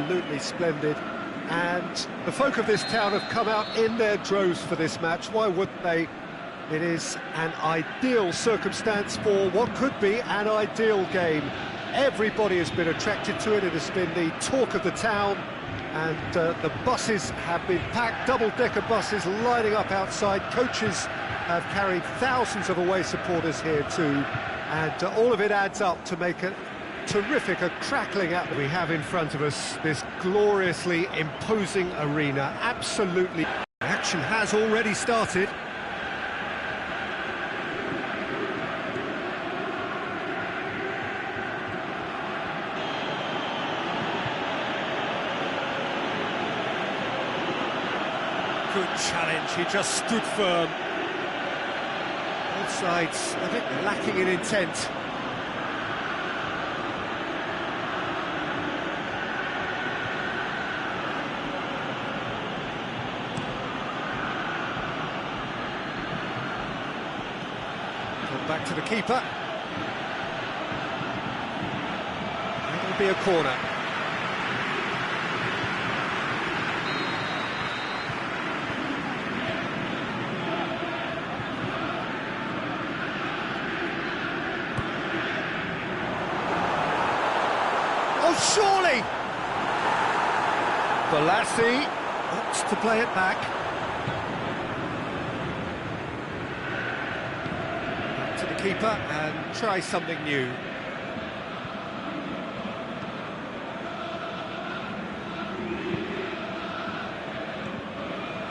absolutely splendid. And the folk of this town have come out in their droves for this match. Why wouldn't they? It is an ideal circumstance for what could be an ideal game. Everybody has been attracted to it. It has been the talk of the town. And the buses have been packed, double-decker buses lining up outside. Coaches have carried thousands of away supporters here too. And all of it adds up to make a terrific, a crackling atmosphere. We have in front of us this gloriously imposing arena. Absolutely. Action has already started. Good challenge, he just stood firm. Both sides a bit lacking in intent. Back to the keeper. It'll be a corner. Oh, surely! Balassi wants to play it back. Keeper and try something new.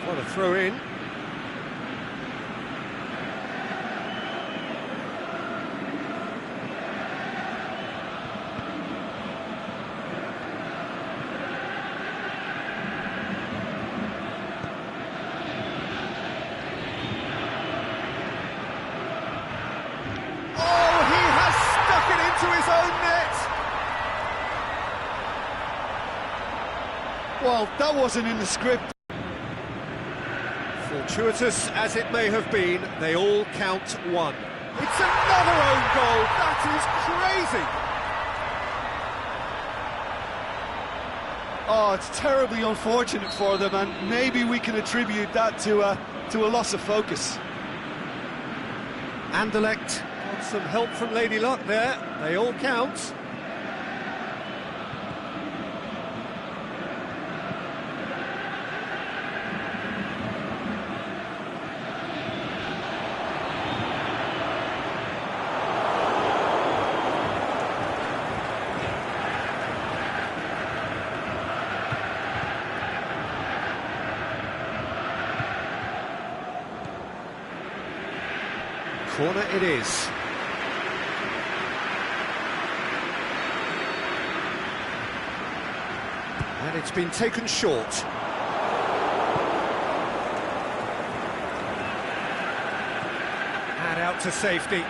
What a throw in. Well, that wasn't in the script. Fortuitous as it may have been, they all count one. It's another own goal! That is crazy! Oh, it's terribly unfortunate for them, and maybe we can attribute that to a loss of focus. Anderlecht got some help from Lady Luck there. They all count. Corner it is. And it's been taken short. And out to safety.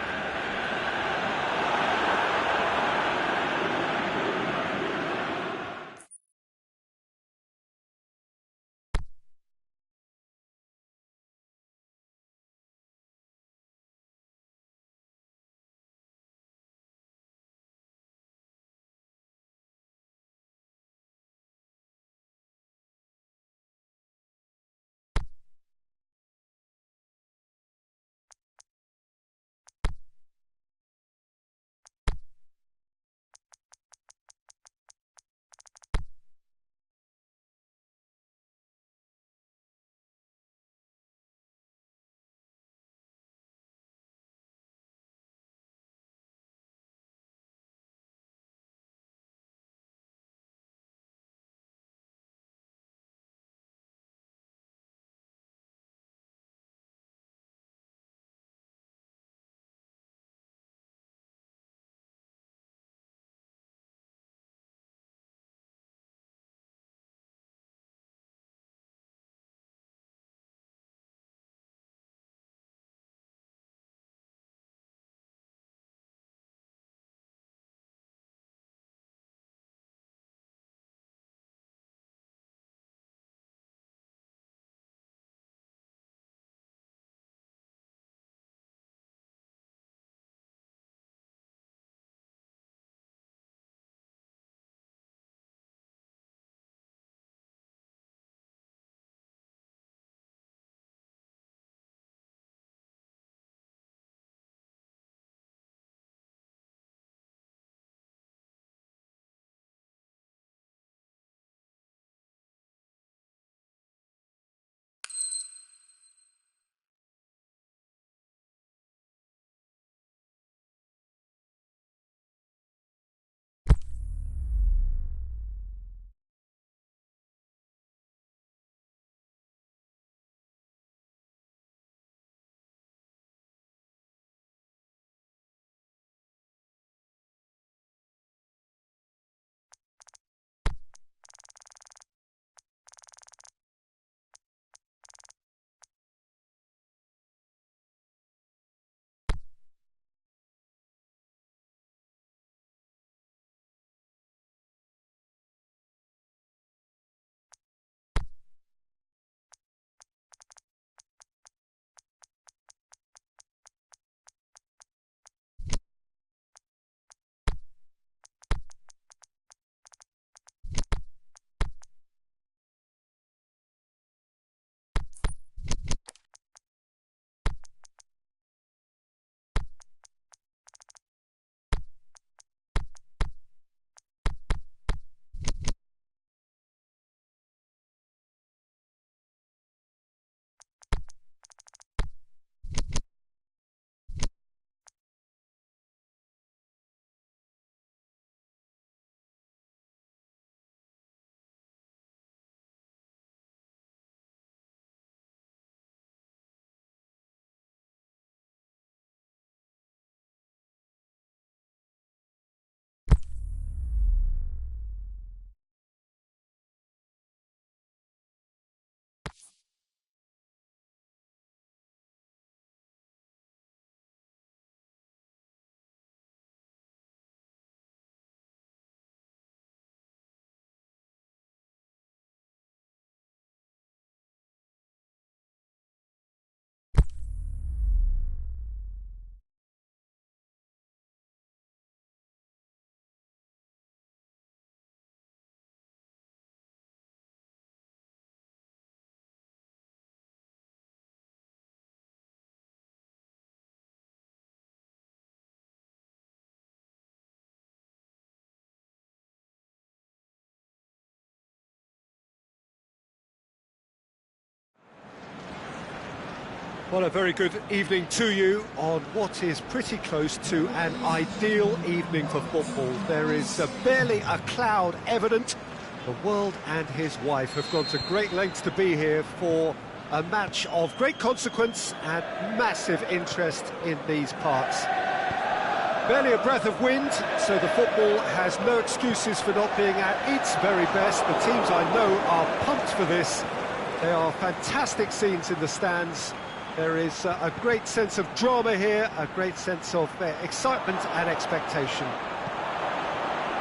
Well, a very good evening to you on what is pretty close to an ideal evening for football. There is barely a cloud evident. The world and his wife have gone to great lengths to be here for a match of great consequence and massive interest in these parts. Barely a breath of wind, so the football has no excuses for not being at its very best. The teams I know are pumped for this. There are fantastic scenes in the stands. There is a great sense of drama here, a great sense of excitement and expectation.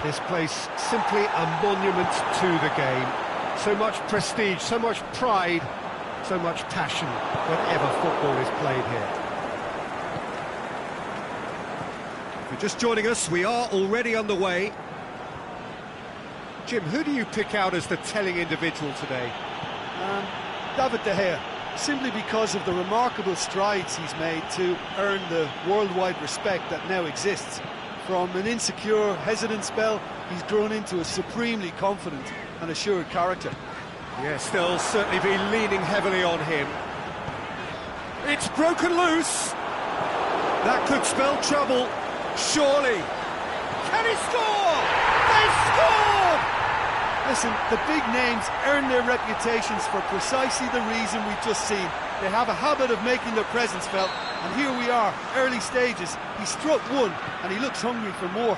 This place simply a monument to the game. So much prestige, so much pride, so much passion whenever football is played here. If you're just joining us, we are already underway. Jim, who do you pick out as the telling individual today? David De Gea, simply because of the remarkable strides he's made to earn the worldwide respect that now exists. From an insecure, hesitant spell, he's grown into a supremely confident and assured character. Yes, they'll certainly be leaning heavily on him. It's broken loose. That could spell trouble, surely. Can he score? They scored! Listen, the big names earn their reputations for precisely the reason we've just seen. They have a habit of making their presence felt, and here we are, early stages. He struck one, and he looks hungry for more.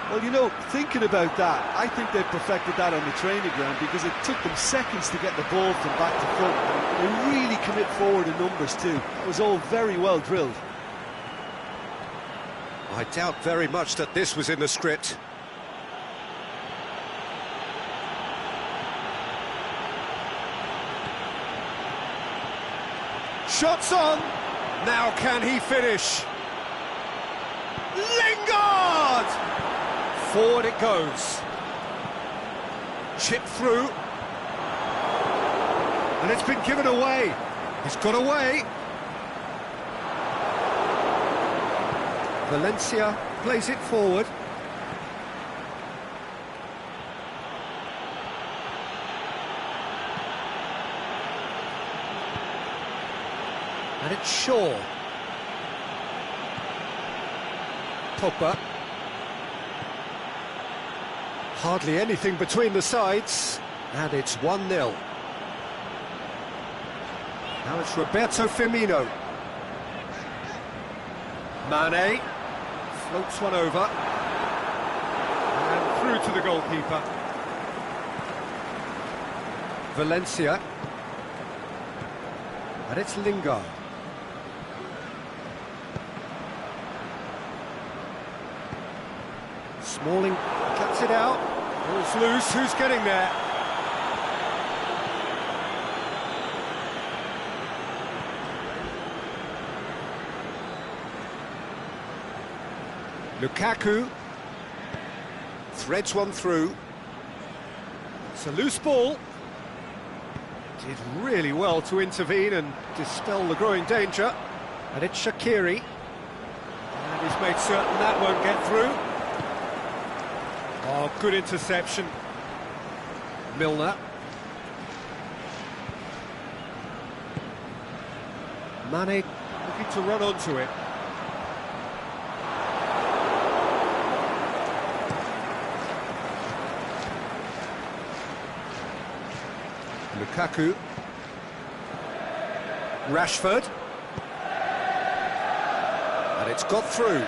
Well, you know, thinking about that, I think they've perfected that on the training ground because it took them seconds to get the ball from back to front. They really commit forward in numbers too. That was all very well drilled. I doubt very much that this was in the script. Shots on! Now can he finish? Lingard! Forward it goes. Chip through. And it's been given away. He's got away. Valencia plays it forward. And it's Shaw. Pogba. Hardly anything between the sides, and it's 1-0. Now it's Roberto Firmino. Mane floats one over, and through to the goalkeeper. Valencia. And it's Lingard. Smalling cuts it out. Ball's loose. Who's getting there? Lukaku threads one through. It's a loose ball. Did really well to intervene and dispel the growing danger. And it's Shaqiri. And he's made certain that won't get through. Oh, good interception. Milner. Mane looking to run onto it. Lukaku. Rashford. And it's got through.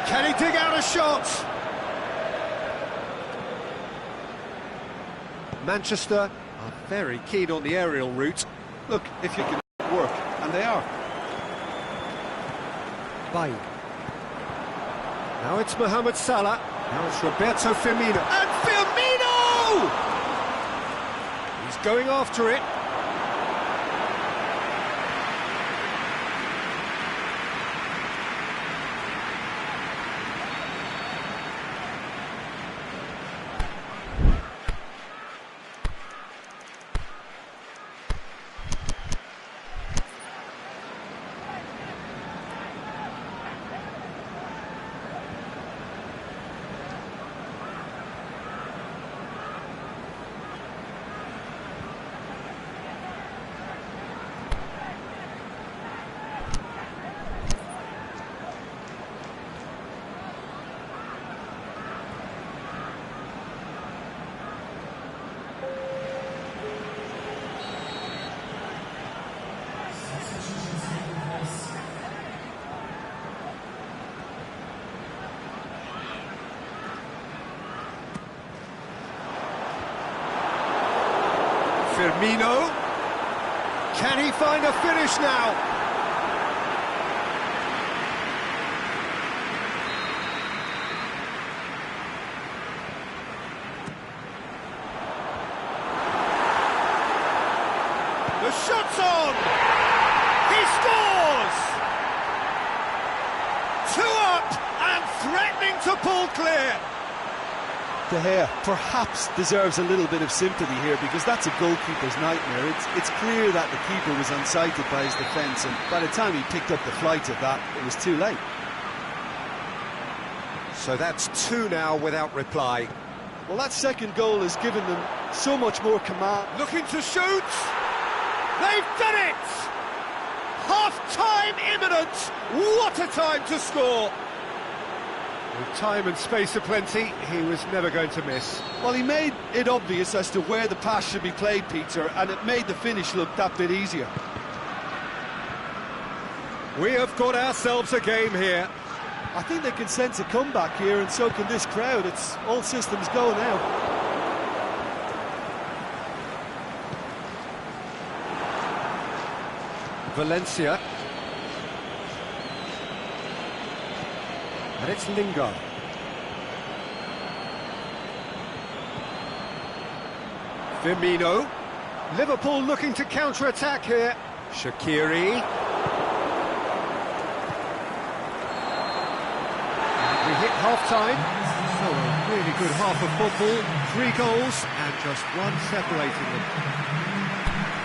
Can he dig out a shot? Manchester are very keen on the aerial route. Look, if you can work, and they are. Bain. Now it's Mohamed Salah. Now it's Roberto Firmino. And Firmino! He's going after it. Firmino. Can he find a finish now? The shot's on! He scores! 2 up and threatening to pull clear. De Gea perhaps deserves a little bit of sympathy here, because that's a goalkeeper's nightmare. It's clear that the keeper was unsighted by his defence, and by the time he picked up the flight of that, it was too late. So that's 2 now without reply. Well, that second goal has given them so much more command. Looking to shoot! They've done it! Half-time imminent! What a time to score! With time and space aplenty, he was never going to miss. Well, he made it obvious as to where the pass should be played, Peter, and it made the finish look that bit easier. We have got ourselves a game here. I think they can sense a comeback here, and so can this crowd. It's all systems go now. Valencia. And it's Lingard. Firmino. Liverpool looking to counter-attack here. Shaqiri. We hit half-time. So a really good half of football. 3 goals and just 1 separating them.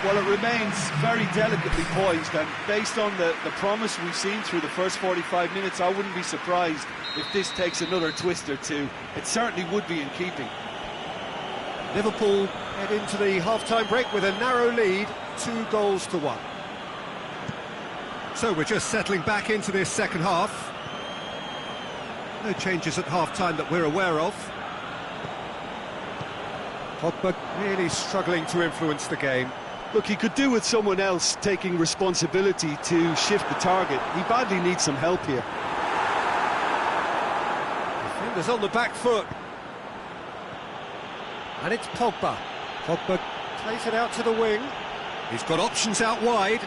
Well, it remains very delicately poised, and based on the promise we've seen through the first 45 minutes, I wouldn't be surprised if this takes another twist or two. It certainly would be in keeping. Liverpool head into the half-time break with a narrow lead, 2 goals to 1. So we're just settling back into this second half. No changes at half-time that we're aware of. Pogba really struggling to influence the game. Look, he could do with someone else taking responsibility to shift the target. He badly needs some help here. Defenders on the back foot. And it's Pogba. Pogba plays it out to the wing. He's got options out wide.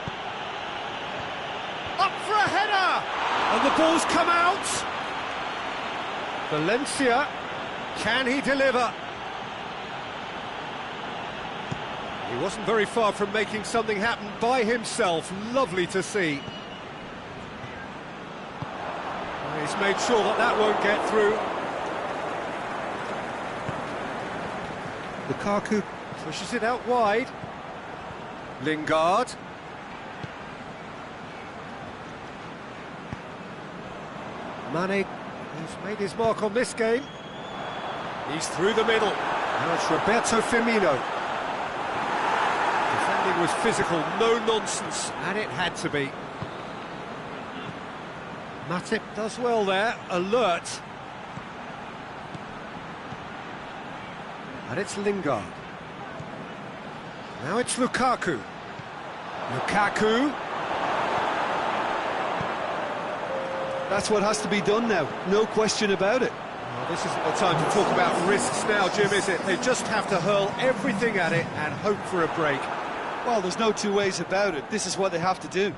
Up for a header! And the ball's come out. Valencia, can he deliver? He wasn't very far from making something happen by himself. Lovely to see. He's made sure that that won't get through. Lukaku pushes it out wide. Lingard. Mane, who's made his mark on this game. He's through the middle. Now it's Roberto Firmino. Defending was physical, no nonsense, and it had to be. Matip does well there, alert. And it's Lingard. Now it's Lukaku. Lukaku. That's what has to be done now, no question about it. Well, this isn't the time to talk about risks now, Jim, is it? They just have to hurl everything at it and hope for a break. Well, there's no two ways about it. This is what they have to do.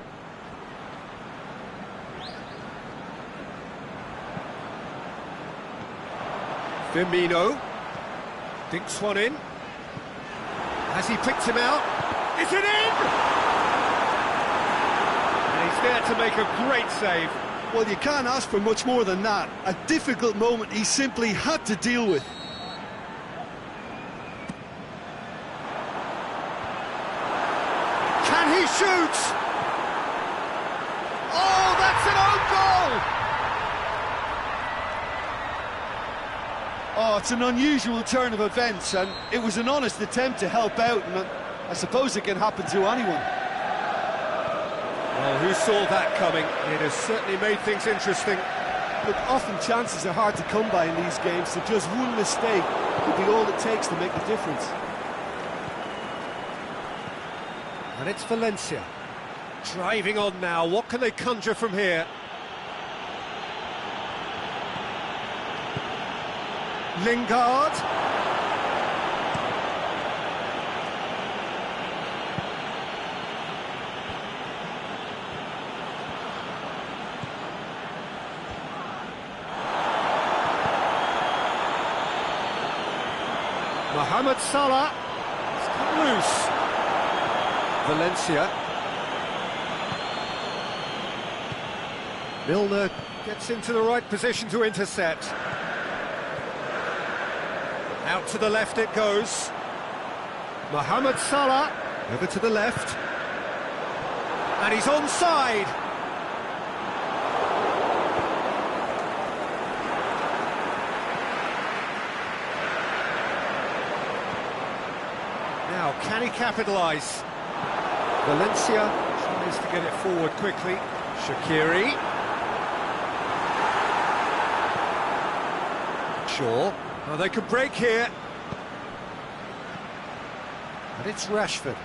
Firmino dinks one in. Has he picked him out? Is it in? And he's there to make a great save. Well, you can't ask for much more than that. A difficult moment he simply had to deal with. Can he shoot? Oh, that's an own goal! Oh, it's an unusual turn of events, and it was an honest attempt to help out, and I suppose it can happen to anyone. Well, who saw that coming? It has certainly made things interesting. Look, often chances are hard to come by in these games, so just one mistake could be all it takes to make the difference. And it's Valencia. Driving on now, what can they conjure from here? Lingard. Mohamed Salah. It's cut loose. Valencia. Milner gets into the right position to intercept. Out to the left it goes. Mohamed Salah over to the left. And he's onside. Now, can he capitalise? Valencia tries to get it forward quickly. Shaqiri. Shaw. Oh, they could break here. And it's Rashford.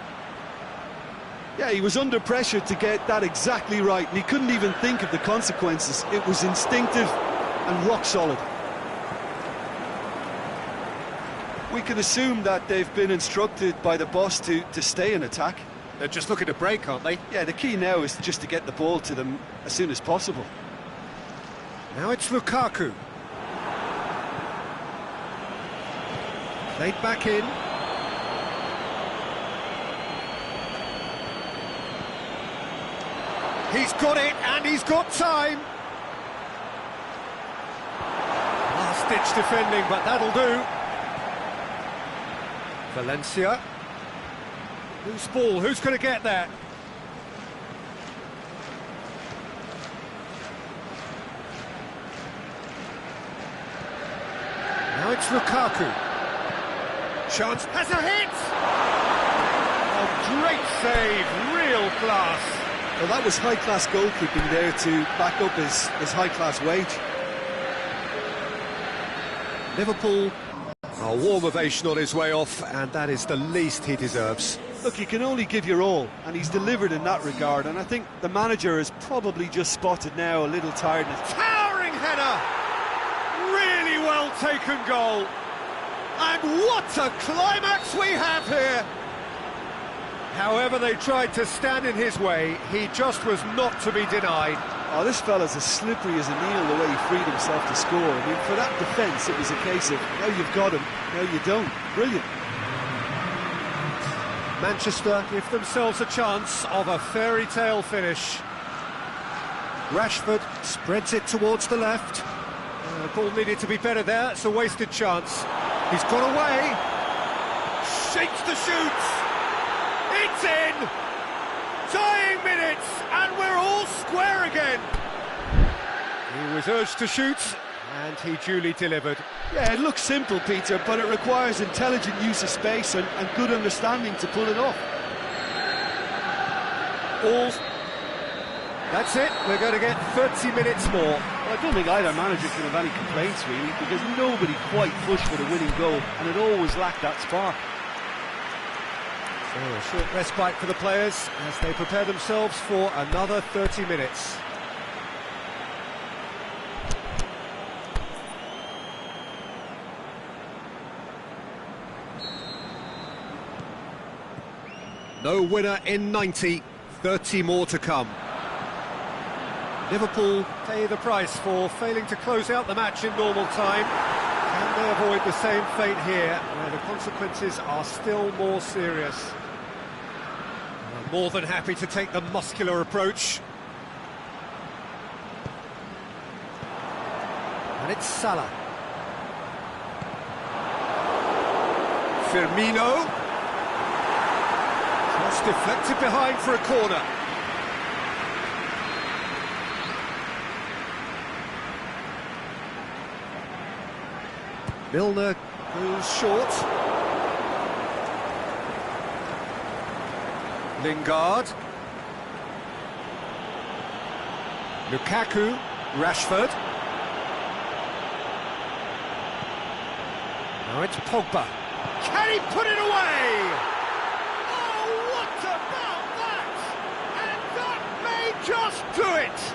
Yeah, he was under pressure to get that exactly right, and he couldn't even think of the consequences. It was instinctive and rock solid. We can assume that they've been instructed by the boss to stay in attack. They're just looking to break, aren't they? Yeah, the key now is just to get the ball to them as soon as possible. Now it's Lukaku. Played back in. He's got it, and he's got time. Last-ditch defending, but that'll do. Valencia. Loose ball, who's going to get that? Now it's Lukaku. Chance has a hit! Oh, great save, real class. Well, that was high-class goalkeeping there to back up his high-class wage. Liverpool, a warm ovation on his way off, and that is the least he deserves. Look, you can only give your all, and he's delivered in that regard, and I think the manager has probably just spotted now a little tiredness. Towering header! Really well taken goal. And what a climax we have here! However they tried to stand in his way, he just was not to be denied. Oh, this fella's as slippery as a needle the way he freed himself to score. I mean, for that defence, it was a case of, now you've got him, now you don't. Brilliant. Manchester give themselves a chance of a fairy tale finish. Rashford spreads it towards the left. The ball needed to be better there, it's a wasted chance. He's got away. Shakes the shoots. It's in! Dying minutes, and we're all square again. He was urged to shoot, and he duly delivered. Yeah, it looks simple, Peter, but it requires intelligent use of space and good understanding to pull it off. That's it, we're going to get 30 minutes more. Well, I don't think either manager can have any complaints, really, because nobody quite pushed for the winning goal, and it always lacked that spark. So a short respite for the players as they prepare themselves for another 30 minutes. No winner in 90, 30 more to come. Liverpool pay the price for failing to close out the match in normal time. Can they avoid the same fate here, where the consequences are still more serious? They're more than happy to take the muscular approach. And it's Salah. Firmino. Cross deflected behind for a corner. Milner goes short. Lingard. Lukaku. Rashford. Now it's Pogba. Can he put it away? Oh, what about that? And that may just do it.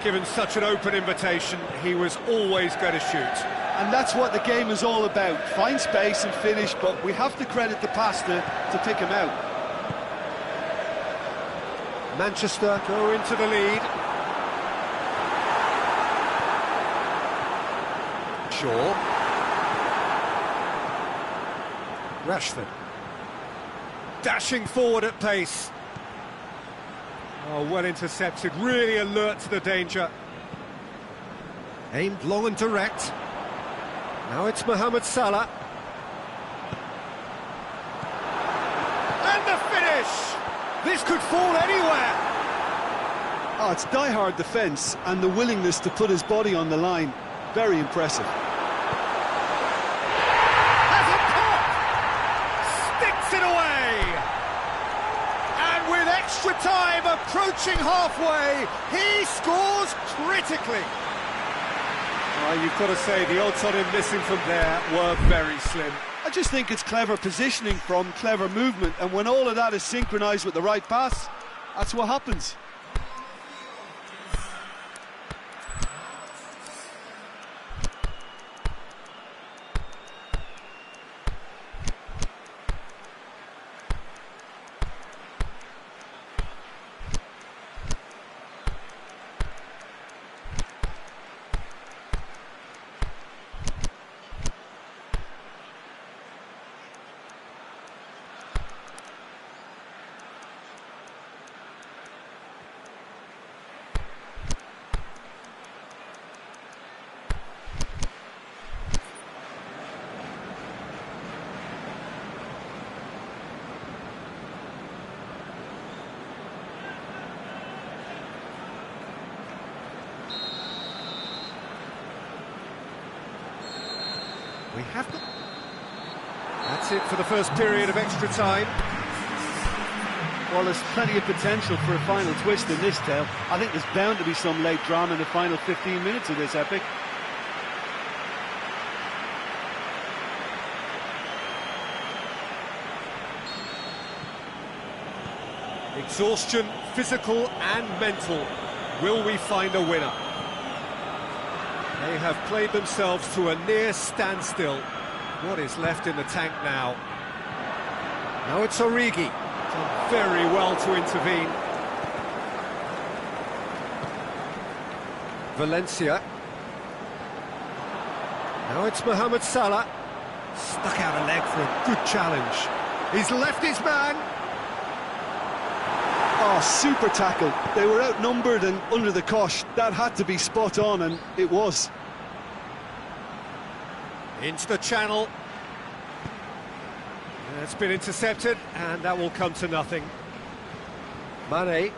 Given such an open invitation, he was always going to shoot. And that's what the game is all about. Find space and finish, but we have to credit the pass to pick him out. Manchester go into the lead. Shaw. Rashford. Dashing forward at pace. Oh, well intercepted, really alert to the danger. Aimed long and direct. Now it's Mohamed Salah. And the finish! This could fall anywhere! Oh, it's die-hard defence and the willingness to put his body on the line. Very impressive. Has a pop! Sticks it away! And with extra time approaching halfway, he scores critically. Well, you've got to say the odds on him missing from there were very slim. I just think it's clever positioning from clever movement, and when all of that is synchronised with the right pass, that's what happens. We have got... That's it for the first period of extra time. Well, there's plenty of potential for a final twist in this tale. I think there's bound to be some late drama in the final 15 minutes of this epic. Exhaustion, physical and mental. Will we find a winner? They have played themselves to a near standstill. What is left in the tank now? Now it's Origi. Done very well to intervene. Valencia. Now it's Mohamed Salah. Stuck out a leg for a good challenge. He's left his man. Oh, super tackle. They were outnumbered and under the cosh. That had to be spot on, and it was. Into the channel. It's been intercepted, and that will come to nothing. Mane.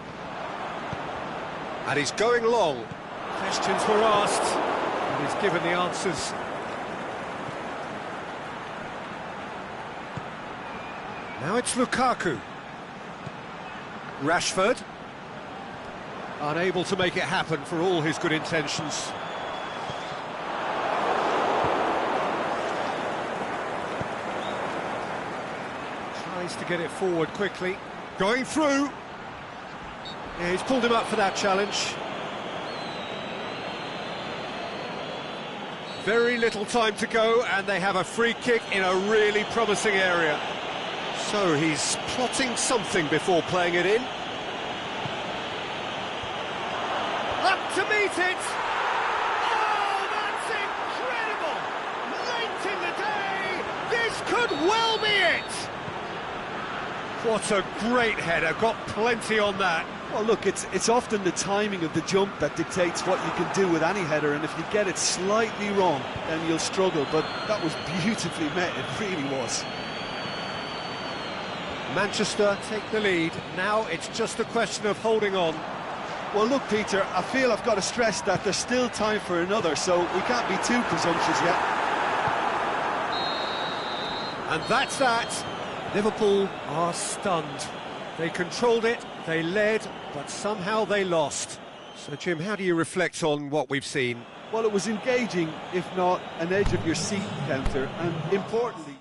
And he's going long. Questions were asked, and he's given the answers. Now it's Lukaku. Rashford. Unable to make it happen for all his good intentions. Tries to get it forward quickly. Going through. Yeah, he's pulled him up for that challenge. Very little time to go, and they have a free kick in a really promising area. So he's plotting something before playing it in. Up to meet it! Oh, that's incredible! Late in the day, this could well be it! What a great header, got plenty on that. Well, look, it's often the timing of the jump that dictates what you can do with any header, and if you get it slightly wrong, then you'll struggle, but that was beautifully met, it really was. Manchester take the lead. Now it's just a question of holding on. Well, look, Peter, I feel I've got to stress that there's still time for another, so we can't be too presumptuous yet. And that's that. Liverpool are stunned. They controlled it, they led, but somehow they lost. So, Jim, how do you reflect on what we've seen? Well, it was engaging, if not an edge-of-your-seat encounter, and importantly...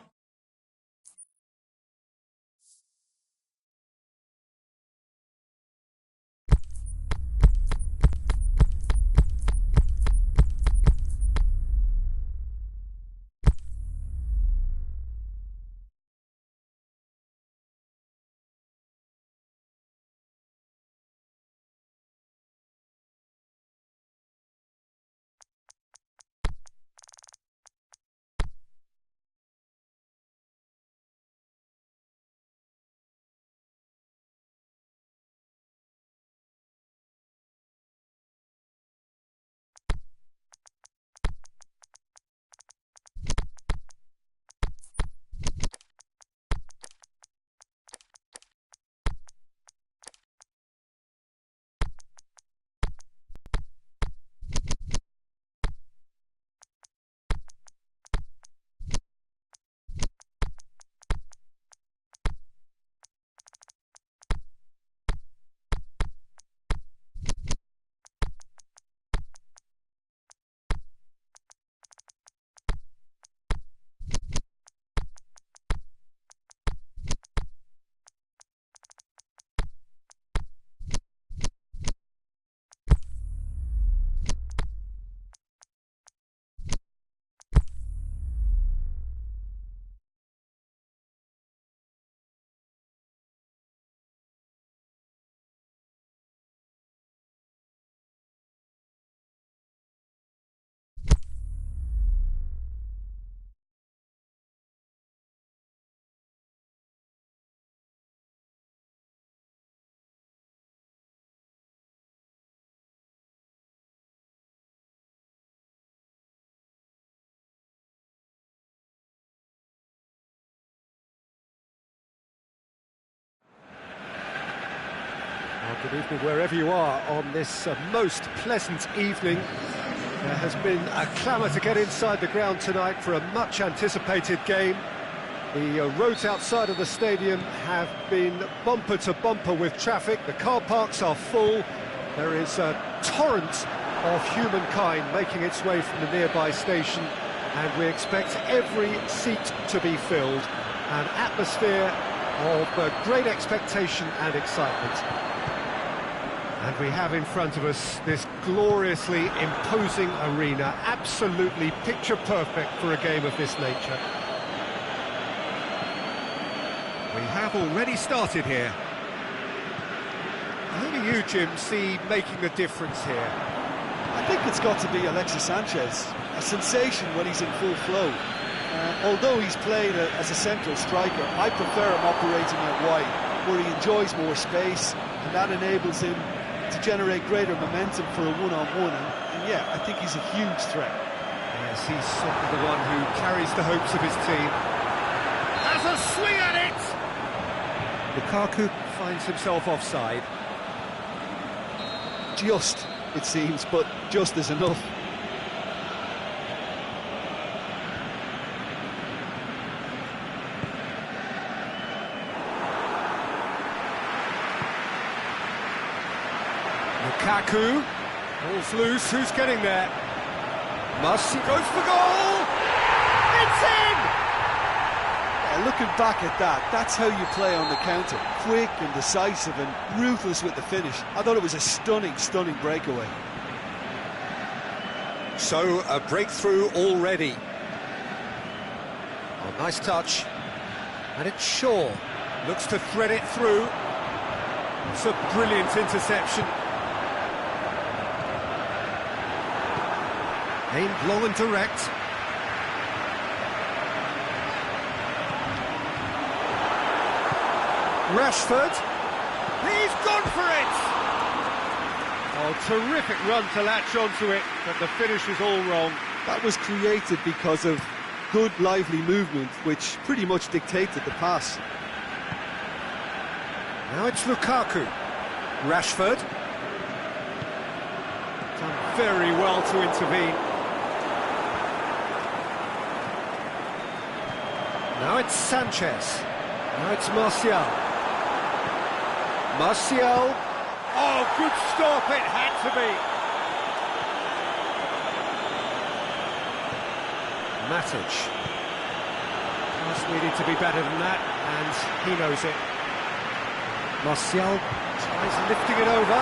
Evening, wherever you are on this most pleasant evening. There has been a clamour to get inside the ground tonight for a much-anticipated game. The roads outside of the stadium have been bumper to bumper with traffic. The car parks are full. There is a torrent of humankind making its way from the nearby station, and we expect every seat to be filled. An atmosphere of great expectation and excitement. And we have in front of us this gloriously imposing arena, absolutely picture-perfect for a game of this nature. We have already started here. Who do you, Jim, see making the difference here? I think it's got to be Alexis Sanchez, a sensation when he's in full flow. Although he's played as a central striker, I prefer him operating out wide, where he enjoys more space, and that enables him to generate greater momentum for a one-on-one, and yeah, I think he's a huge threat. Yes, he's certainly the one who carries the hopes of his team. Has a swing at it! Lukaku finds himself offside. Just, it seems, but just is enough. Lukaku, ball's loose, who's getting there? Messi goes for goal! It's in! Yeah, looking back at that, that's how you play on the counter. Quick and decisive and ruthless with the finish. I thought it was a stunning, stunning breakaway. So, a breakthrough already. Oh, nice touch. And it's Shaw. Looks to thread it through. It's a brilliant interception. Aimed long and direct. Rashford. He's gone for it! Oh, terrific run to latch onto it, but the finish is all wrong. That was created because of good, lively movement, which pretty much dictated the pass. Now it's Lukaku. Rashford. Done very well to intervene. Now it's Sanchez. Now it's Martial. Martial. Oh, good stop, it had to be. Matic. Pass needed to be better than that, and he knows it. Martial tries lifting it over.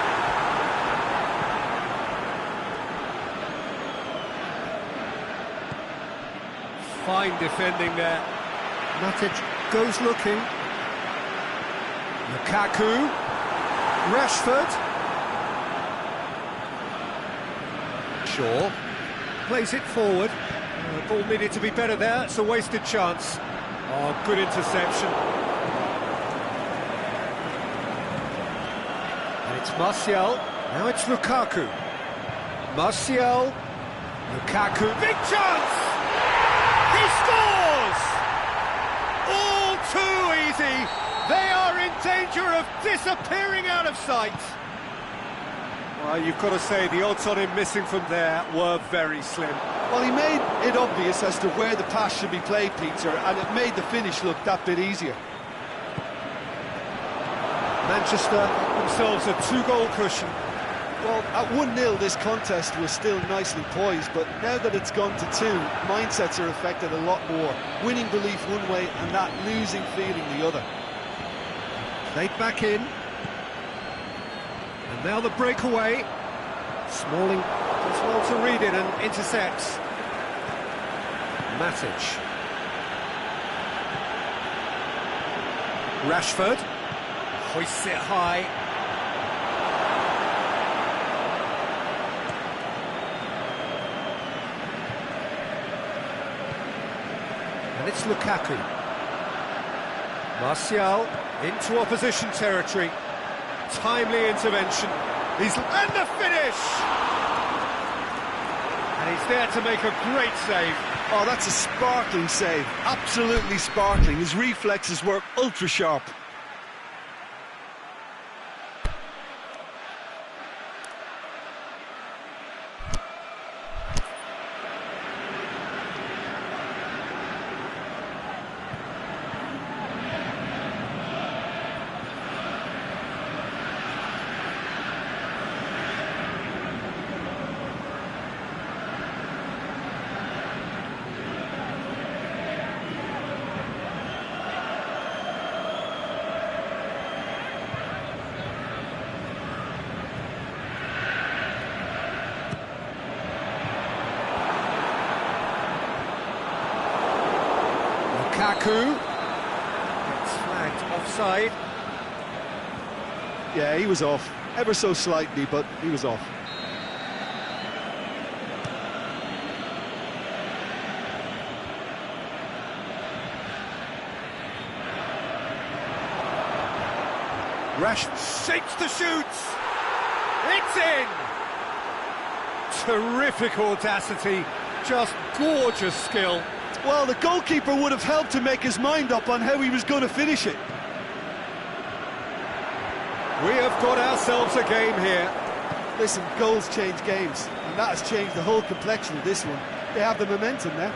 Fine defending there. Matic goes looking. Lukaku. Rashford. Shaw plays it forward. Ball needed to be better there. It's a wasted chance. Oh, good interception. And it's Martial. Now it's Lukaku. Martial. Lukaku. Big chance! He scores! All too easy. They are in danger of disappearing out of sight. Well, you've got to say the odds on him missing from there were very slim. Well, he made it obvious as to where the pass should be played, Peter, and it made the finish look that bit easier. Manchester themselves a two-goal cushion. Well, at 1-0 this contest was still nicely poised, but now that it's gone to 2, mindsets are affected a lot more. Winning belief one way and that losing feeling the other. Played back in. And now the breakaway. Smalling does well to read it and intercepts. Matic. Rashford. Hoists it high. And it's Lukaku. Martial into opposition territory. Timely intervention. And the finish! And he's there to make a great save. Oh, that's a sparkling save. Absolutely sparkling. His reflexes were ultra-sharp. Lukaku. It's flagged offside. Yeah, he was off. Ever so slightly, but he was off. Rash shapes the shoots. It's in. Terrific audacity, just gorgeous skill. Well, the goalkeeper would have helped to make his mind up on how he was going to finish it. We have got ourselves a game here. Listen, goals change games, and that has changed the whole complexion of this one. They have the momentum now.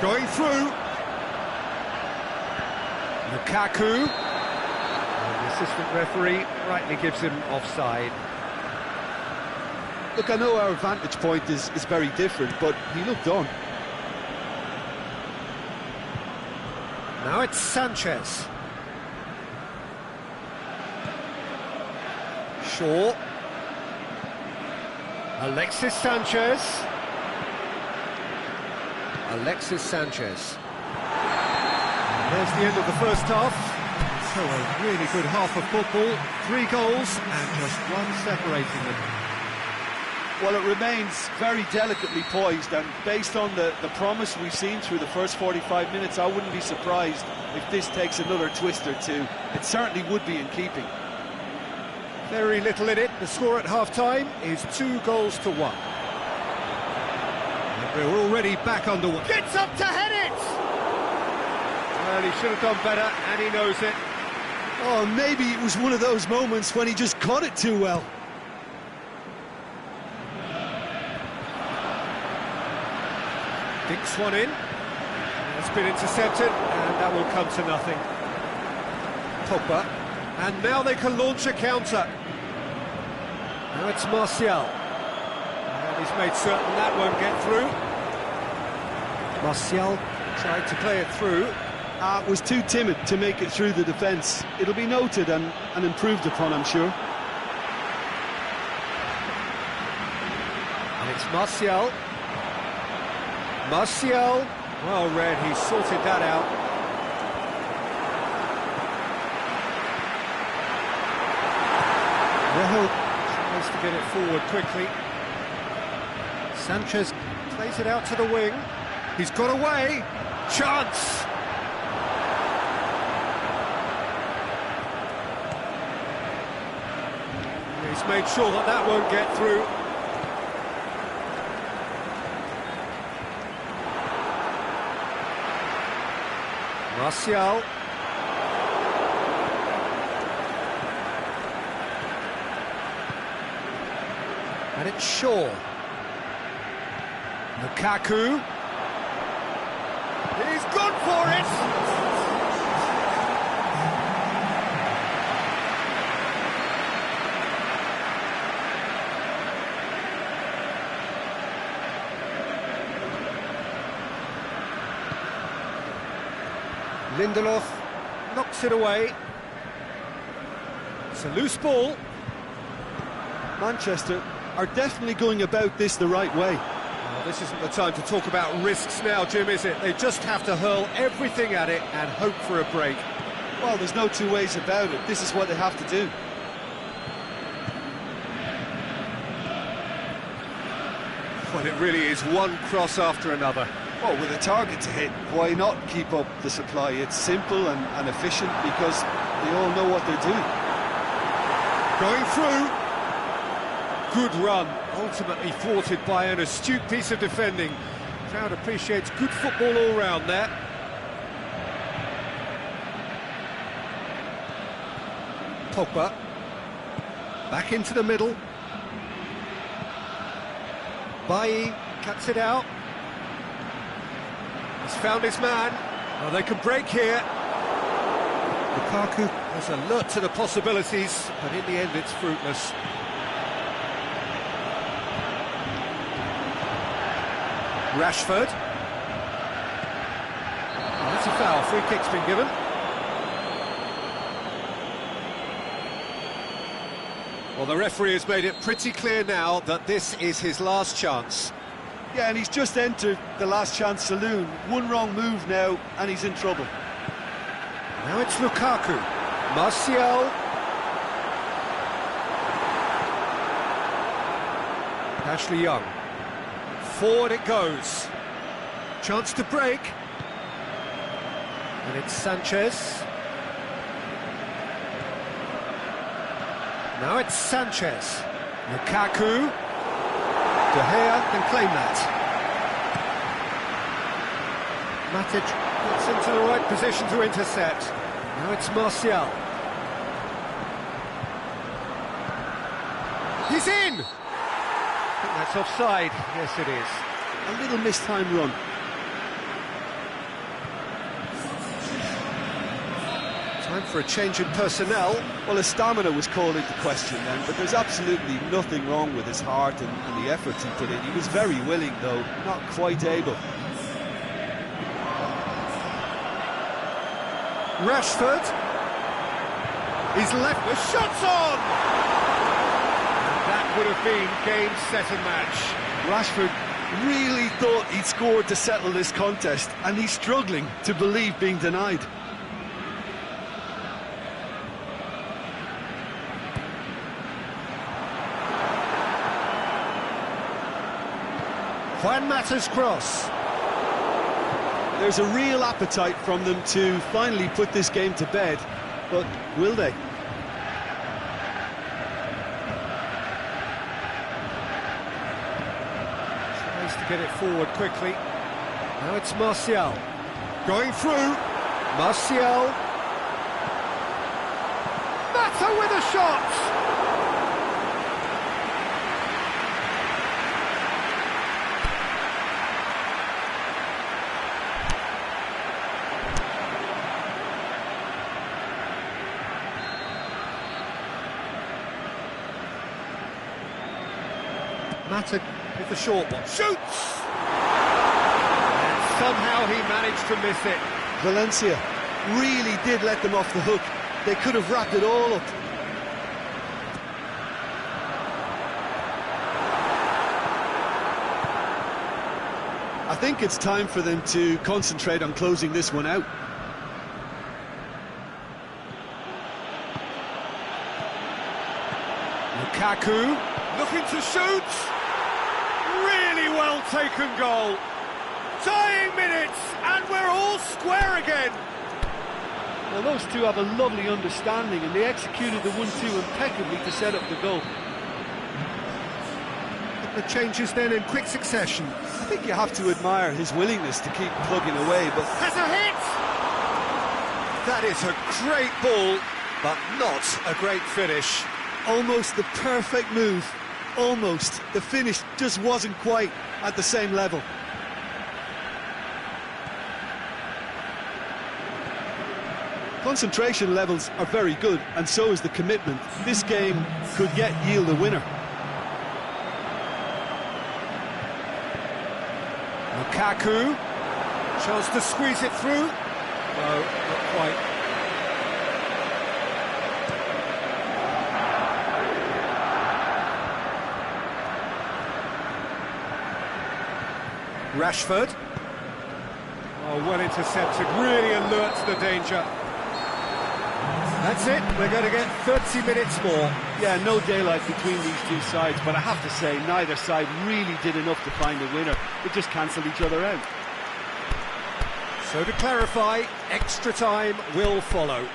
Going through. Lukaku. And the assistant referee rightly gives him offside. Look, I know our vantage point is very different, but he looked on. Now it's Sanchez. Shaw. Alexis Sanchez. Alexis Sanchez. And there's the end of the first half. So a really good half of football. 3 goals and just one separating them. Well, it remains very delicately poised, and based on the promise we've seen through the first 45 minutes, I wouldn't be surprised if this takes another twist or two. It certainly would be in keeping. Very little in it. The score at half-time is 2 goals to 1. And we're already back underway. Gets up to head it! Well, he should have done better, and he knows it. Oh, maybe it was one of those moments when he just caught it too well. Dinks one in. It's been intercepted, and that will come to nothing. Pogba. And now they can launch a counter. Now it's Martial. And he's made certain that won't get through. Martial tried to play it through. Was too timid to make it through the defence. It'll be noted and improved upon, I'm sure. And it's Martial. Martial. Well read, he sorted that out. Rahul tries to get it forward quickly. Sanchez plays it out to the wing. He's got away. Chance! He's made sure that that won't get through. Martial. And it's Shaw. Lukaku. He's gone for it! Lindelof knocks it away. It's a loose ball. Manchester are definitely going about this the right way. Well, this isn't the time to talk about risks now, Jim, is it? They just have to hurl everything at it and hope for a break. Well, there's no two ways about it. This is what they have to do. Well, it really is one cross after another. Well, with a target to hit, why not keep up the supply? It's simple and efficient because they all know what they're doing. Going through. Good run, ultimately thwarted by an astute piece of defending. Crowd appreciates good football all round there. Pogba. Back into the middle. Bailly cuts it out. He's found his man. Oh, they can break here. Lukaku was alert to the possibilities, but in the end it's fruitless. Rashford. Oh, that's a foul. Free kick's been given. Well, the referee has made it pretty clear now that this is his last chance. Yeah, and he's just entered the last chance saloon. One wrong move now, and he's in trouble. Now it's Lukaku. Martial. Ashley Young. Forward it goes. Chance to break. And it's Sanchez. Now it's Sanchez. Lukaku. De Gea can claim that. Matic gets into the right position to intercept. Now it's Martial. He's in! I think that's offside. Yes, it is. A little mistimed run. Time for a change in personnel. Well, his stamina was called into question then, but there's absolutely nothing wrong with his heart and the efforts he put in. He was very willing, though, not quite able. Rashford. He's left with shots on! And that would have been game, set and match. Rashford really thought he'd scored to settle this contest, and he's struggling to believe being denied. Juan Mata's cross. There's a real appetite from them to finally put this game to bed, but will they? Tries to get it forward quickly. Now it's Martial. Going through. Martial. Mata with a shot! Mata with the short one. Shoots! And somehow he managed to miss it. Valencia really did let them off the hook. They could have wrapped it all up. I think it's time for them to concentrate on closing this one out. Lukaku looking to shoot. Really well taken goal. Tying minutes, and we're all square again. Well, those two have a lovely understanding, and they executed the 1-2 impeccably to set up the goal. The changes then in quick succession. I think you have to admire his willingness to keep plugging away, but... Has a hit! That is a great ball, but not a great finish. Almost the perfect move. Almost. The finish just wasn't quite at the same level. Concentration levels are very good, and so is the commitment. This game could yet yield a winner. Lukaku, chance to squeeze it through. No, not quite. Rashford. Oh, well intercepted, really alerts the danger. That's it, we're going to get 30 minutes more. Yeah, no daylight between these two sides, but I have to say, neither side really did enough to find a winner. They just cancelled each other out. So to clarify, extra time will follow.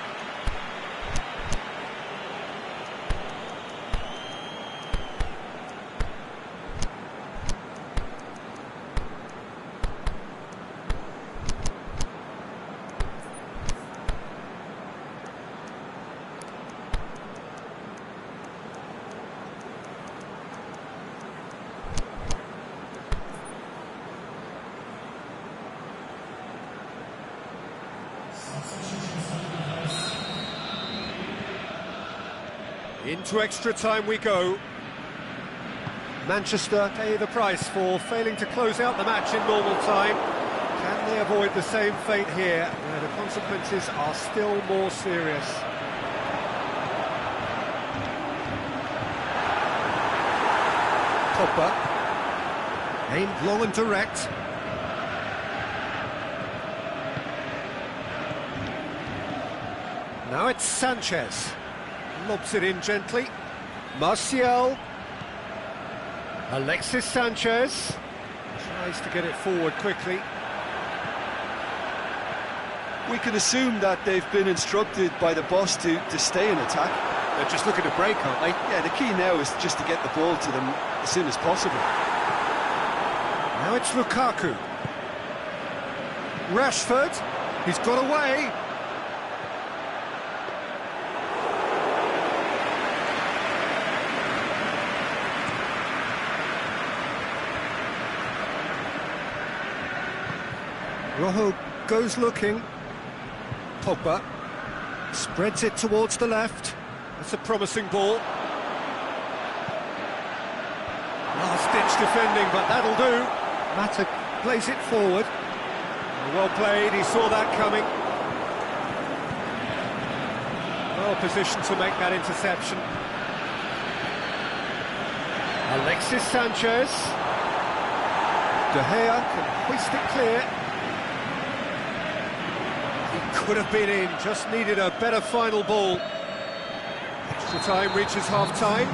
Into extra time we go. Manchester pay the price for failing to close out the match in normal time. Can they avoid the same fate here, where the consequences are still more serious? Pogba. Aimed long and direct. Now it's Sanchez. Lobs it in gently. Martial. Alexis Sanchez. Tries to get it forward quickly. We can assume that they've been instructed by the boss to stay in attack. They're just looking to break, aren't they? Yeah, the key now is just to get the ball to them as soon as possible. Now it's Lukaku. Rashford. He's got away. Rojo goes looking. Pogba spreads it towards the left. That's a promising ball. Last-ditch defending, but that'll do. Mata plays it forward. Well played, he saw that coming. Well positioned to make that interception. Alexis Sanchez. De Gea can hoist it clear. Could have been in, just needed a better final ball. Extra time reaches half-time.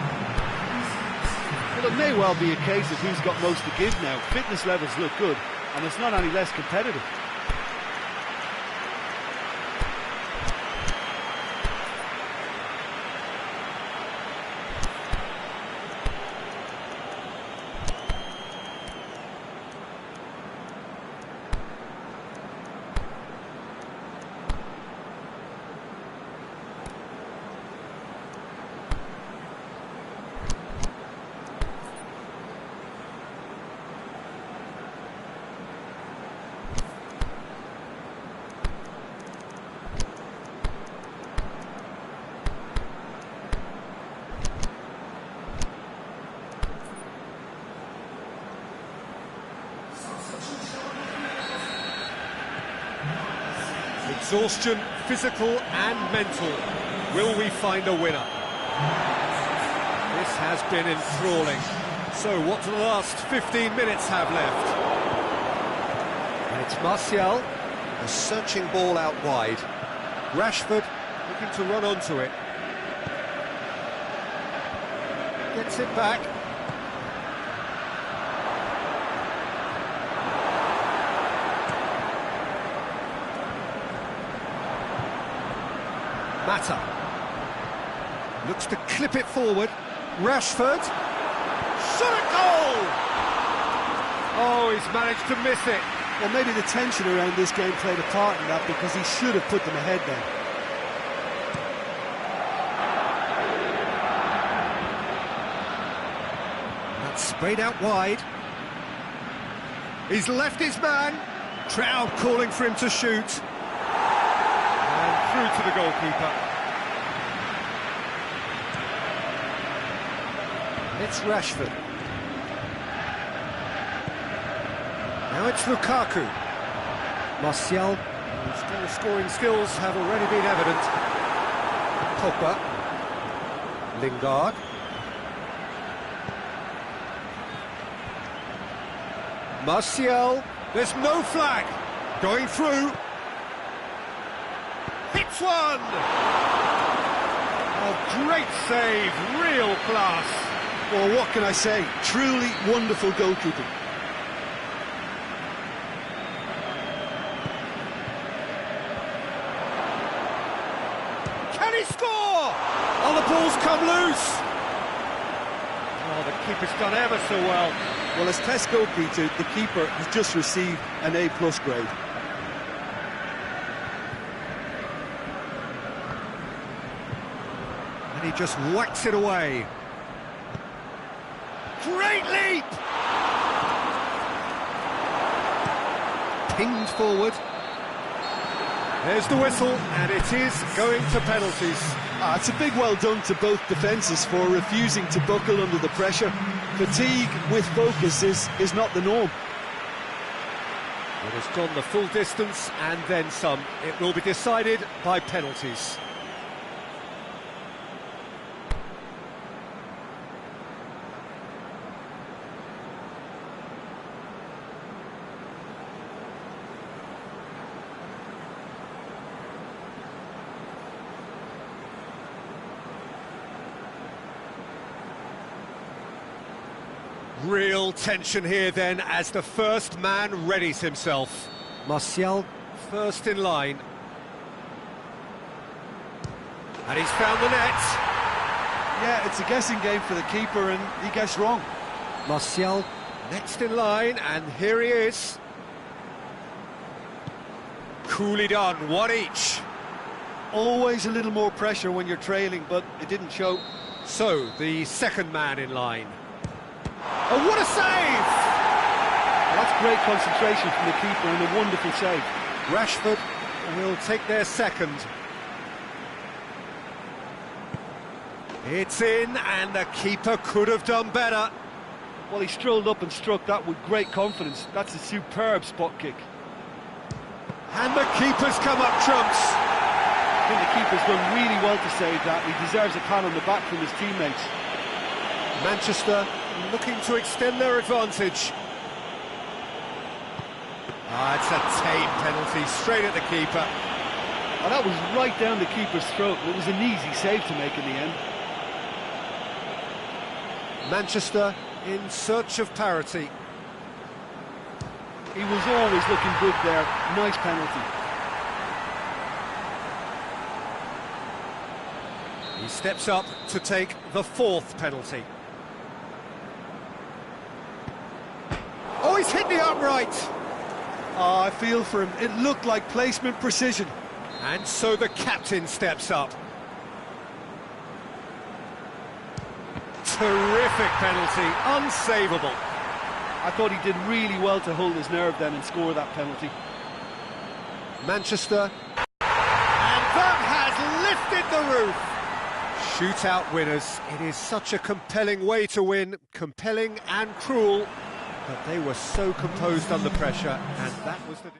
Well, it may well be a case of who's got most to give now. Fitness levels look good, and it's not any less competitive. Exhaustion, physical and mental. Will we find a winner? This has been enthralling. So what do the last 15 minutes have left? And it's Martial. A searching ball out wide. Rashford looking to run onto it. Gets it back. Mata looks to clip it forward. Rashford. Shot a goal! Oh, he's managed to miss it. Well, maybe the tension around this game played a part in that, because he should have put them ahead then. That's sprayed out wide. He's left his man. Trout calling for him to shoot. Through to the goalkeeper. It's Rashford. Now it's Lukaku. Martial, whose goal-scoring skills have already been evident. Pogba. Lingard. Martial. There's no flag. Going through. Hits one! Oh, great save, real class. Well, what can I say? Truly wonderful goalkeeping. Can he score? Oh, the ball's come loose. Oh, the keeper's done ever so well. Well, as Test goalkeeper, the keeper has just received an A+ grade. And he just whacks it away. Great leap! Pinged forward. There's the whistle, and it is going to penalties. It's a big well done to both defences for refusing to buckle under the pressure. Fatigue with focus is not the norm. It has gone the full distance and then some. It will be decided by penalties. Real tension here then as the first man readies himself. Martial first in line. And he's found the net. Yeah, it's a guessing game for the keeper and he gets wrong. Martial next in line, and here he is. Coolly done, one each. Always a little more pressure when you're trailing, but it didn't show. So, the second man in line. Oh, what a save! Well, that's great concentration from the keeper and a wonderful save. Rashford will take their second. It's in, and the keeper could have done better. Well, he strolled up and struck that with great confidence. That's a superb spot kick. And the keeper's come up trumps. I think the keeper's done really well to save that. He deserves a pat on the back from his teammates. Manchester looking to extend their advantage. It's a tame penalty, straight at the keeper. And that was right down the keeper's throat. It was an easy save to make in the end. Manchester in search of parity. He was always looking good there. Nice penalty. He steps up to take the fourth penalty. Oh, he's hit the upright! Oh, I feel for him. It looked like placement precision. And so the captain steps up. Terrific penalty, unsavable. I thought he did really well to hold his nerve then and score that penalty. Manchester, and that has lifted the roof. Shootout winners. It is such a compelling way to win, compelling and cruel, but they were so composed under pressure, and that was the...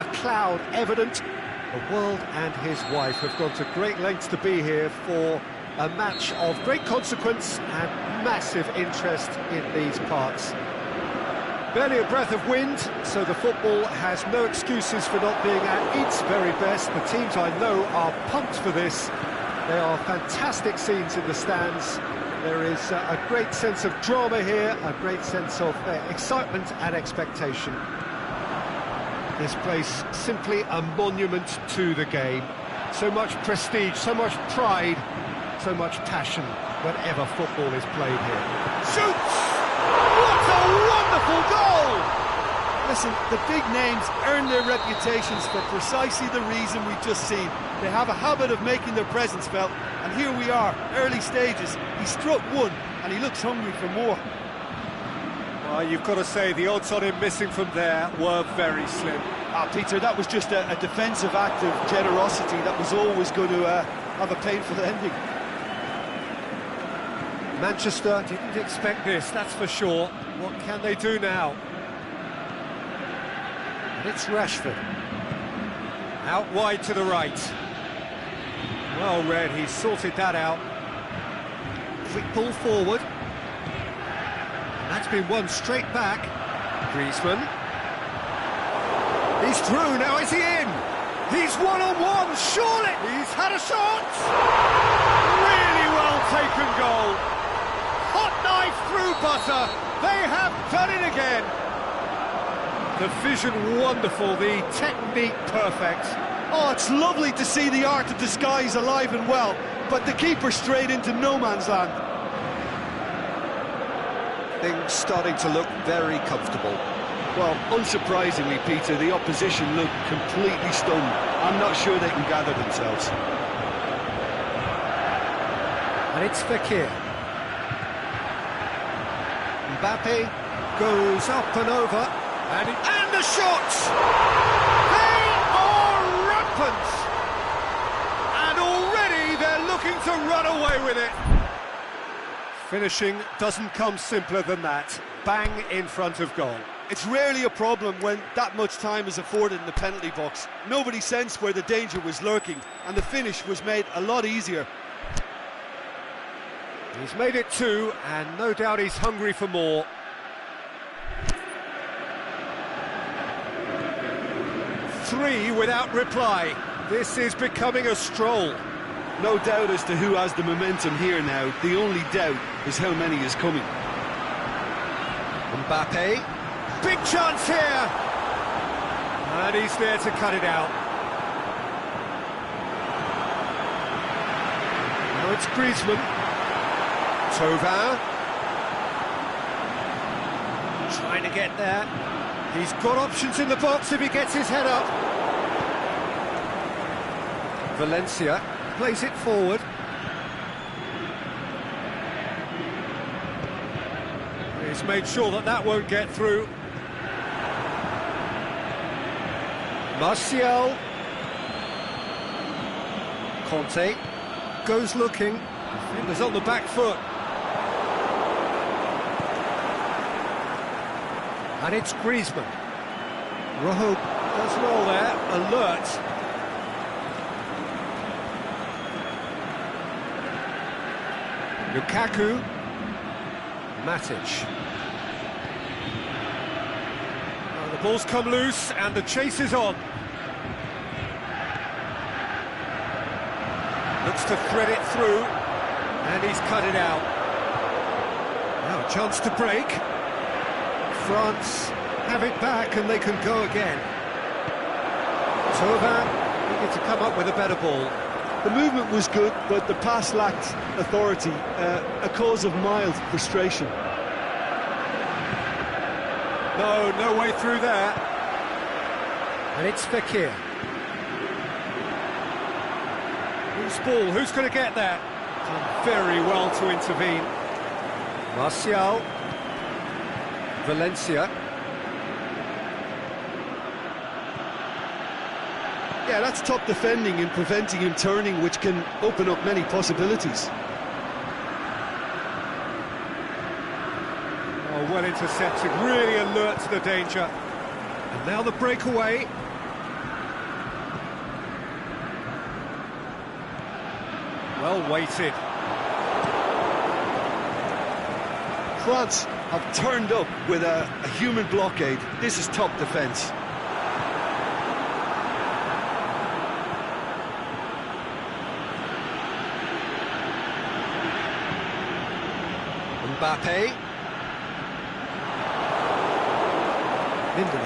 a cloud evident. The world and his wife have gone to great lengths to be here for a match of great consequence and massive interest in these parts. Barely a breath of wind, so the football has no excuses for not being at its very best. The teams I know are pumped for this. There are fantastic scenes in the stands. There is a great sense of drama here, a great sense of excitement and expectation. This place simply a monument to the game. So much prestige, so much pride, so much passion whenever football is played here. Shoots! What a wonderful goal! Listen, the big names earn their reputations for precisely the reason we've just seen. They have a habit of making their presence felt, and here we are, early stages. He struck one, and he looks hungry for more. Well, you've got to say, the odds on him missing from there were very slim. Peter, that was just a defensive act of generosity that was always going to have a painful ending. Manchester didn't expect this, that's for sure. What can they do now? And it's Rashford. Out wide to the right. Well read, he's sorted that out. Quick ball forward. That's been won straight back. Griezmann. He's through, now is he in? He's one-on-one, surely! He's had a shot! Really well taken goal. Hot knife through butter. They have done it again. The vision wonderful, the technique perfect. Oh, it's lovely to see the art of disguise alive and well, but the keeper straight into no man's land. Things starting to look very comfortable. Well, unsurprisingly, Peter, the opposition look completely stunned. I'm not sure they can gather themselves. And it's Fekir. Mbappe goes up and over, and the shots! They are rampant! And already they're looking to run away with it. Finishing doesn't come simpler than that. Bang in front of goal. It's rarely a problem when that much time is afforded in the penalty box. Nobody sensed where the danger was lurking, and the finish was made a lot easier. He's made it two, and no doubt he's hungry for more. Three without reply. This is becoming a stroll. No doubt as to who has the momentum here now. The only doubt is how many is coming. Mbappe. Big chance here! And he's there to cut it out. Now it's Griezmann. Thauvin. Trying to get there. He's got options in the box if he gets his head up. Valencia plays it forward. He's made sure that that won't get through. Martial. Conte goes looking. Defender's on the back foot. And it's Griezmann. Rojo does well there, alert. Lukaku. Matic. The ball's come loose and the chase is on. Looks to thread it through, and he's cut it out. Now a chance to break. France have it back and they can go again. Thauvin needed to come up with a better ball. The movement was good, but the pass lacked authority, a cause of mild frustration. No way through there. And it's Fekir. Who's ball? Who's going to get that? Done very well to intervene. Martial. Valencia. Yeah, that's top defending and preventing him turning, which can open up many possibilities. Oh, well intercepted, really alert to the danger. And now the breakaway. Well weighted. France have turned up with a human blockade. This is top defence. Mbappe. Indo.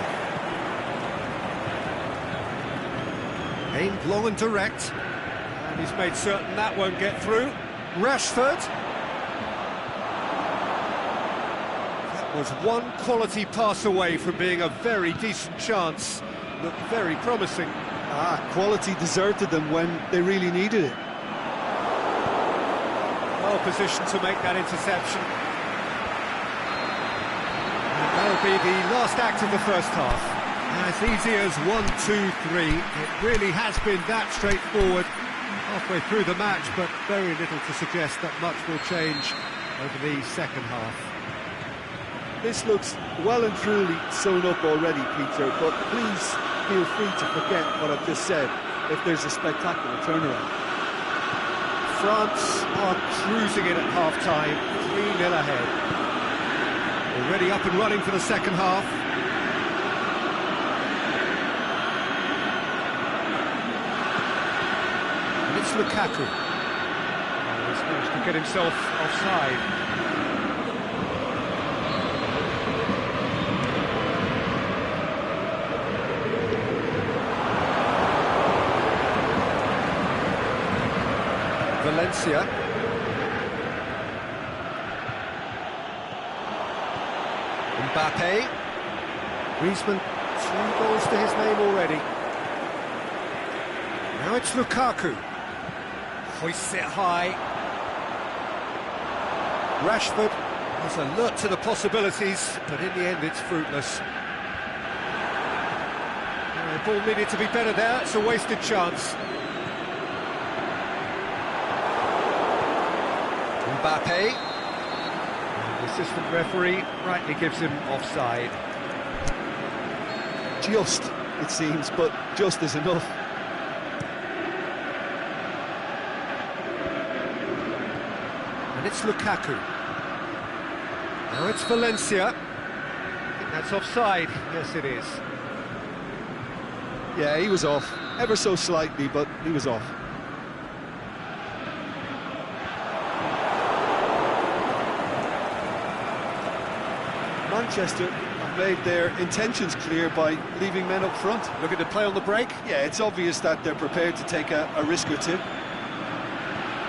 Aimed long and direct. And he's made certain that won't get through. Rashford. That was one quality pass away from being a very decent chance. Looked very promising. Quality deserted them when they really needed it. Well positioned to make that interception. And that'll be the last act of the first half. As easy as 1, 2, 3. It really has been that straightforward halfway through the match, but very little to suggest that much will change over the second half. This looks well and truly sewn up already, Peter, but please feel free to forget what I've just said if there's a spectacular turnaround. France are cruising in at half-time, 3-0 ahead. Already up and running for the second half. And it's Lukaku. Oh, he's managed to get himself offside. Valencia. Mbappe. Griezmann, 2 goals to his name already. Now it's Lukaku. Hoists it high. Rashford is alert to the possibilities, but in the end it's fruitless. The ball needed to be better there, it's a wasted chance. Mbappe. The assistant referee rightly gives him offside. Just, it seems, but just is enough. And it's Lukaku. Now it's Valencia. I think that's offside. Yes, it is. Yeah, he was off. Ever so slightly, but he was off. Manchester have made their intentions clear by leaving men up front. Looking to play on the break. Yeah, it's obvious that they're prepared to take a risk or two.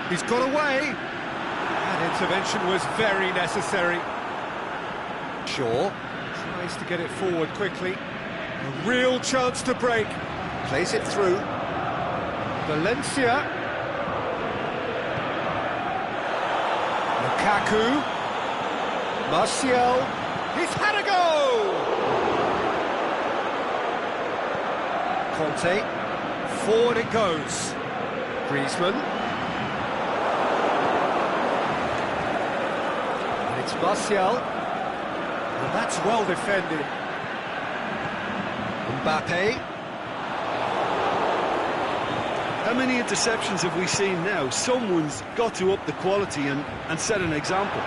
He's got away. That intervention was very necessary. Shaw. Tries to get it forward quickly. A real chance to break. Plays it through. Valencia. Lukaku. Martial. He's had a go! Conte. Forward it goes. Griezmann. And it's Martial. And that's well defended. Mbappe. How many interceptions have we seen now? Someone's got to up the quality and set an example.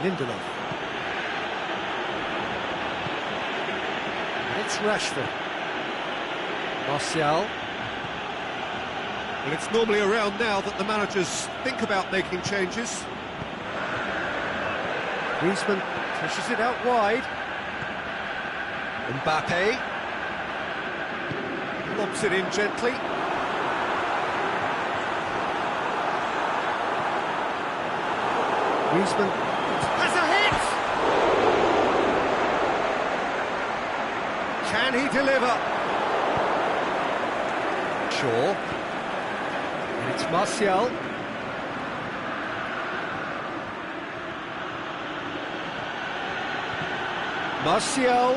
Lindelof. And it's Rashford. Martial. Well, it's normally around now that the managers think about making changes. Griezmann pushes it out wide. Mbappe. Lobs it in gently. Griezmann has a hit! Can he deliver? Shaw. And it's Martial. Martial.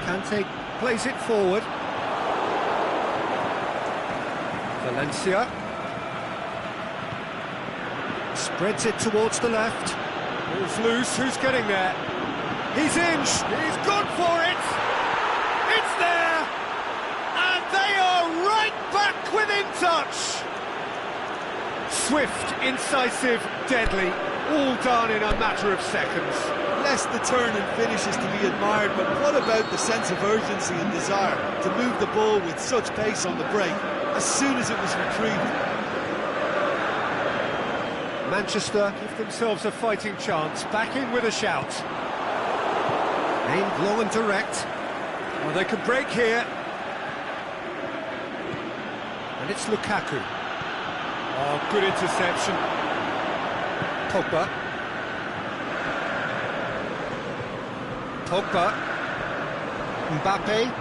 Kante plays it forward. Valencia. Spreads it towards the left. Ball's loose, who's getting there? He's in, he's gone for it! It's there! And they are right back within touch! Swift, incisive, deadly, all done in a matter of seconds. Less the turn and finish is to be admired, but what about the sense of urgency and desire to move the ball with such pace on the break as soon as it was retrieved? Manchester give themselves a fighting chance, back in with a shout. Aimed long and direct. Well, they could break here. And it's Lukaku. Oh, good interception. Pogba. Mbappe.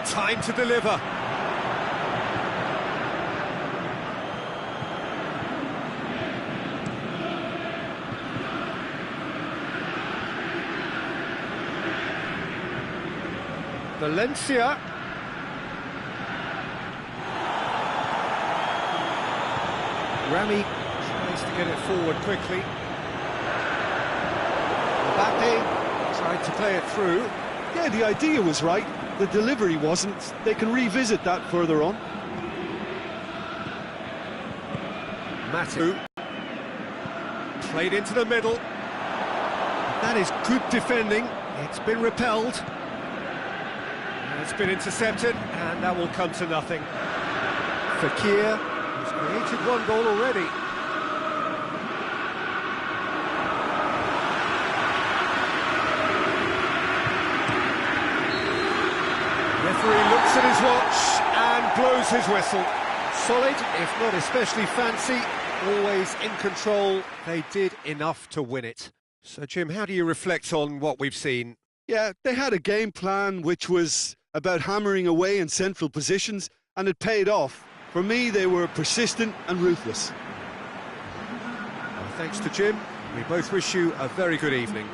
Time to deliver. Valencia. Rami tries to get it forward quickly. Mbappe tried to play it through. Yeah, the idea was right. The delivery wasn't. They can revisit that further on. Matu played into the middle. That is good defending. It's been repelled. It's been intercepted, and that will come to nothing. Fekir has created one goal already. Referee looks at his watch and blows his whistle. Solid, if not especially fancy, always in control. They did enough to win it. So, Jim, how do you reflect on what we've seen? Yeah, they had a game plan which was about hammering away in central positions, and it paid off. For me, they were persistent and ruthless. Well, thanks to Jim. We both wish you a very good evening.